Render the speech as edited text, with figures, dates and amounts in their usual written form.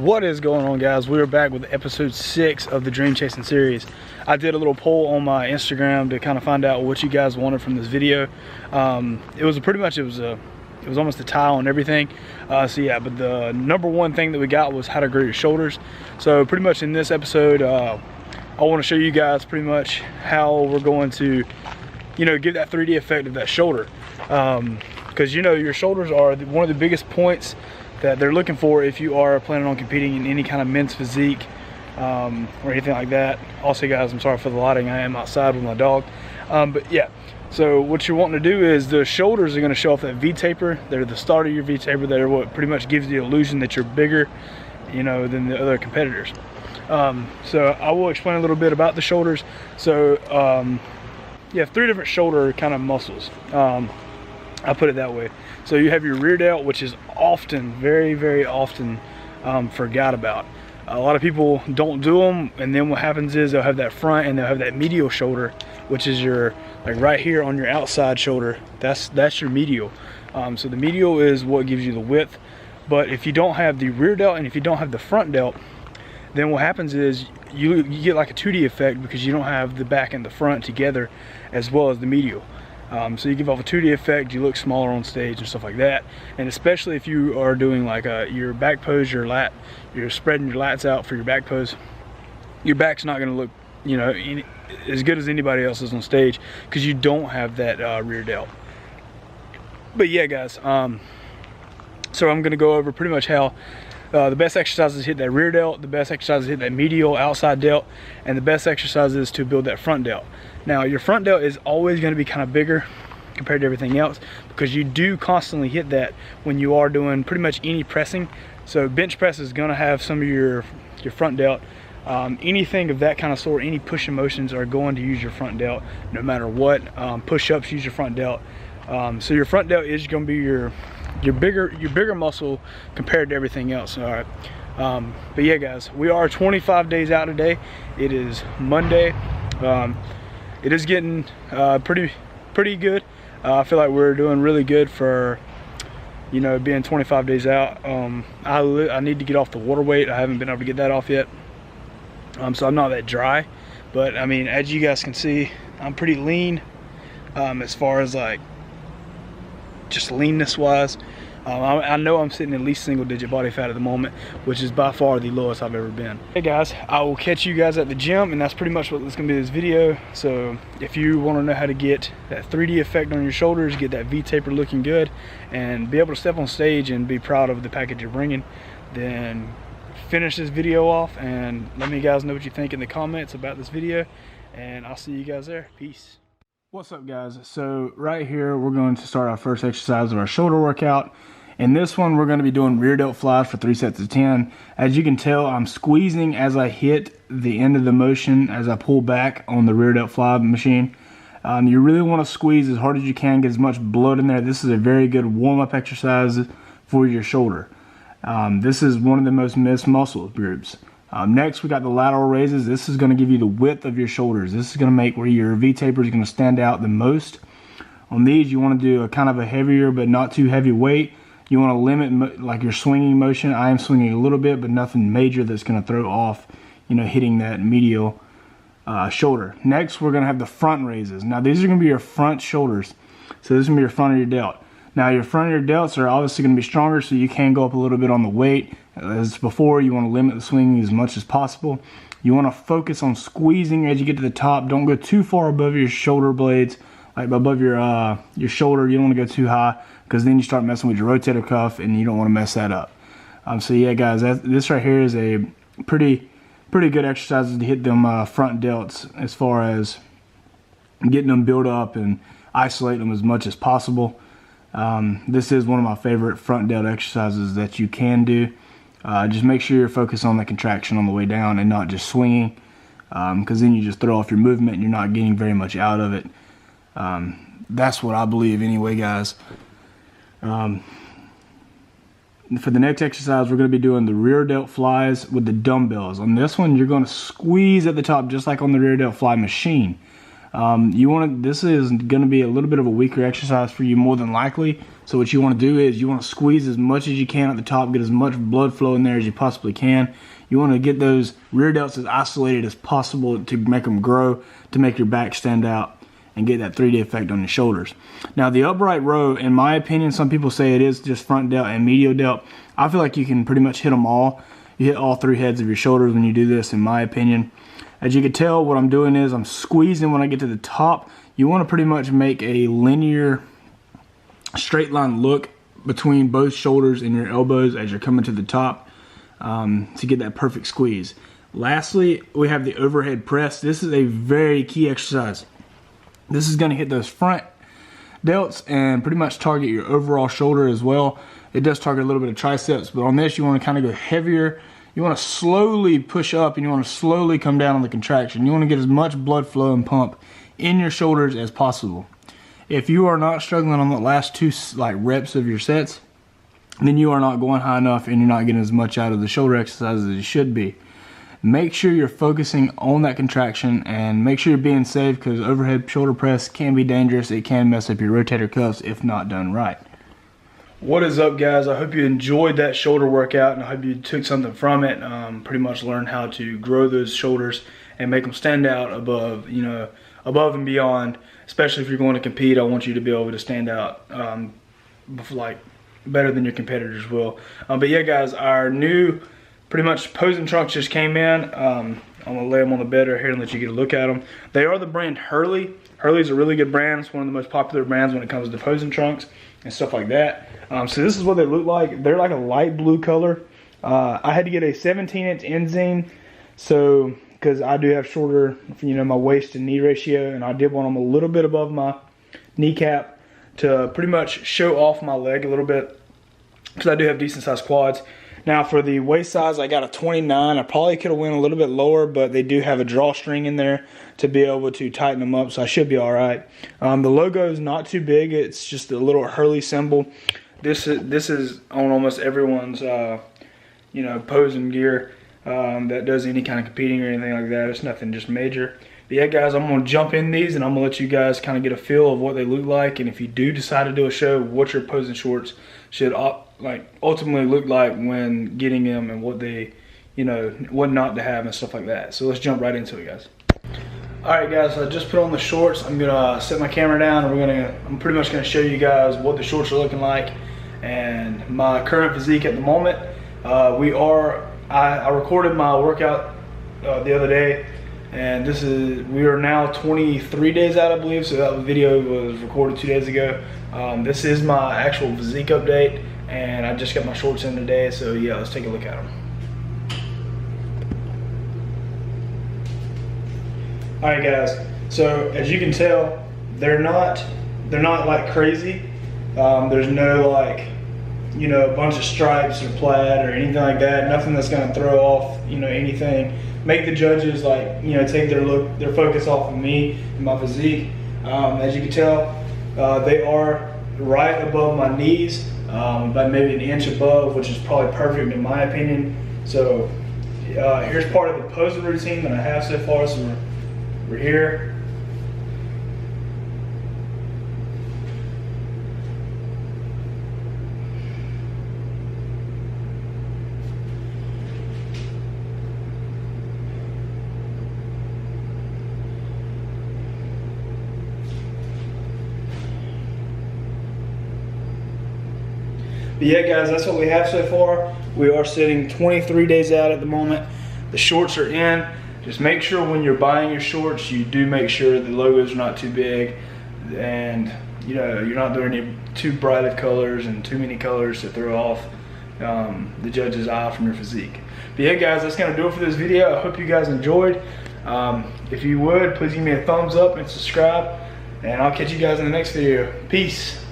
What is going on, guys? We are back with episode 6 of the Dream Chasing series. I did a little poll on my Instagram to kind of find out what you guys wanted from this video. It was almost a tie on everything. So yeah, but the number one thing that we got was how to grow your shoulders. So pretty much in this episode, I want to show you guys pretty much how we're going to, give that 3D effect of that shoulder. Because your shoulders are one of the biggest points that they're looking for if you are planning on competing in any kind of men's physique or anything like that. Also, guys, I'm sorry for the lighting. I am outside with my dog. But yeah, so what you're wanting to do is the shoulders are going to show off that V-taper. They're the start of your V-taper. They're what pretty much gives the illusion that you're bigger, than the other competitors. So I will explain a little bit about the shoulders. So you have 3 different shoulder kind of muscles. I'll put it that way. So you have your rear delt, which is often, very, very often forgot about. A lot of people don't do them, and then what happens is they'll have that front and they'll have that medial shoulder, which is your, like right here on your outside shoulder. That's your medial. So the medial is what gives you the width. But if you don't have the rear delt and if you don't have the front delt, then what happens is you get like a 2D effect because you don't have the back and the front together as well as the medial. So you give off a 2D effect, you look smaller on stage and stuff like that. And especially if you are doing like your back pose, you're spreading your lats out for your back pose, your back's not going to look, as good as anybody else's on stage because you don't have that rear delt. But yeah, guys, so I'm going to go over pretty much how the best exercises hit that rear delt, the best exercises hit that medial outside delt, and the best exercises to build that front delt. Now, your front delt is always going to be kind of bigger compared to everything else because you do constantly hit that when you are doing pretty much any pressing. So bench press is going to have some of your front delt. Anything of that kind of sort, any pushing motions are going to use your front delt no matter what. Push-ups use your front delt. So your front delt is going to be your bigger muscle compared to everything else. All right. But yeah, guys, we are 25 days out today. It is Monday. It is getting pretty good. I feel like we're doing really good for being 25 days out. I need to get off the water weight. I haven't been able to get that off yet. So I'm not that dry, but I mean, as you guys can see, I'm pretty lean as far as like just leanness wise. I know I'm sitting at least single-digit body fat at the moment, which is by far the lowest I've ever been. Hey guys, I will catch you guys at the gym, and that's pretty much what it's gonna be this video. So if you want to know how to get that 3D effect on your shoulders, get that V-taper looking good, and be able to step on stage and be proud of the package you're bringing, then finish this video off and let me guys know what you think in the comments about this video, and I'll see you guys there. Peace. What's up, guys? So right here we're going to start our first exercise of our shoulder workout. In this one we're going to be doing rear delt flies for 3 sets of 10. As you can tell, I'm squeezing as I hit the end of the motion as I pull back on the rear delt fly machine. You really want to squeeze as hard as you can, get as much blood in there. This is a very good warm-up exercise for your shoulder. This is one of the most missed muscle groups. Next, we got the lateral raises. This is going to give you the width of your shoulders. This is going to make where your V-taper is going to stand out the most. On these, you want to do a kind of a heavier but not too heavy weight. You want to limit like your swinging motion. I am swinging a little bit, but nothing major that's going to throw off, hitting that medial shoulder. Next, we're going to have the front raises. Now, these are going to be your front shoulders. So this is going to be your front of your delt. Now, your front of your delts are obviously going to be stronger, so you can go up a little bit on the weight. As before, you want to limit the swinging as much as possible. You want to focus on squeezing as you get to the top. Don't go too far above your shoulder blades, like above your shoulder. You don't want to go too high because then you start messing with your rotator cuff, and you don't want to mess that up. So yeah, guys, this right here is a pretty good exercise to hit them front delts as far as getting them built up and isolate them as much as possible. This is one of my favorite front delt exercises that you can do. Just make sure you're focused on the contraction on the way down and not just swinging, because then you just throw off your movement and you're not getting very much out of it. That's what I believe anyway, guys. For the next exercise, we're going to be doing the rear delt flies with the dumbbells. On this one, you're going to squeeze at the top just like on the rear delt fly machine. This is going to be a little bit of a weaker exercise for you more than likely. So what you want to do is you want to squeeze as much as you can at the top, get as much blood flow in there as you possibly can. You want to get those rear delts as isolated as possible to make them grow, to make your back stand out and get that 3D effect on your shoulders. Now the upright row, in my opinion, some people say it is just front delt and medial delt. I feel like you can pretty much hit them all. You hit all 3 heads of your shoulders when you do this, in my opinion. As you can tell, what I'm doing is I'm squeezing when I get to the top. You want to pretty much make a linear, straight line look between both shoulders and your elbows as you're coming to the top to get that perfect squeeze. Lastly, we have the overhead press. This is a very key exercise. This is going to hit those front delts and pretty much target your overall shoulder as well. It does target a little bit of triceps, but on this you want to kind of go heavier. You want to slowly push up and you want to slowly come down on the contraction. You want to get as much blood flow and pump in your shoulders as possible. If you are not struggling on the last 2 reps of your sets, then you are not going high enough and you're not getting as much out of the shoulder exercises as you should be. Make sure you're focusing on that contraction and make sure you're being safe, because overhead shoulder press can be dangerous. It can mess up your rotator cuffs if not done right. What is up, guys? I hope you enjoyed that shoulder workout and I hope you took something from it. Pretty much learn how to grow those shoulders and make them stand out above, above and beyond. Especially if you're going to compete, I want you to be able to stand out better than your competitors will. But yeah, guys, our new pretty much posing trunks just came in. I'm gonna lay them on the bed right here and let you get a look at them. They are the brand Hurley. Hurley's a really good brand. It's one of the most popular brands when it comes to posing trunks and stuff like that. So this is what they look like. They're like a light blue color. I had to get a 17-inch inseam, so because I do have shorter, my waist and knee ratio, and I did want them a little bit above my kneecap to pretty much show off my leg a little bit, because I do have decent sized quads. Now for the waist size, I got a 29. I probably could have went a little bit lower, but they do have a drawstring in there to be able to tighten them up, so I should be all right. The logo is not too big. It's just a little Hurley symbol. This is on almost everyone's posing gear that does any kind of competing or anything like that. It's nothing just major. But yeah, guys, I'm going to jump in these and I'm going to let you guys kind of get a feel of what they look like. And if you do decide to do a show, what your posing shorts should ultimately look like when getting them, and what they, what not to have and stuff like that. So let's jump right into it, guys. Alright, guys, so I just put on the shorts. I'm going to set my camera down and I'm pretty much going to show you guys what the shorts are looking like and my current physique at the moment. I recorded my workout the other day, and we are now 23 days out, I believe, so that video was recorded 2 days ago. This is my actual physique update, and I just got my shorts in today, so yeah, let's take a look at them. Alright, guys, so as you can tell, they're not like crazy. There's no a bunch of stripes or plaid or anything like that. Nothing that's going to throw off, anything. Make the judges take their focus off of me and my physique. As you can tell, they are right above my knees, about maybe an inch above, which is probably perfect in my opinion. So here's part of the posing routine that I have so far. So we're here. But yeah, guys, that's what we have so far. We are sitting 23 days out at the moment. The shorts are in. Just make sure when you're buying your shorts, you do make sure the logos are not too big, and you're not doing any too bright of colors and too many colors to throw off the judge's eye from your physique. But yeah, guys, that's gonna do it for this video. I hope you guys enjoyed. If you would, please give me a thumbs up and subscribe, and I'll catch you guys in the next video. Peace.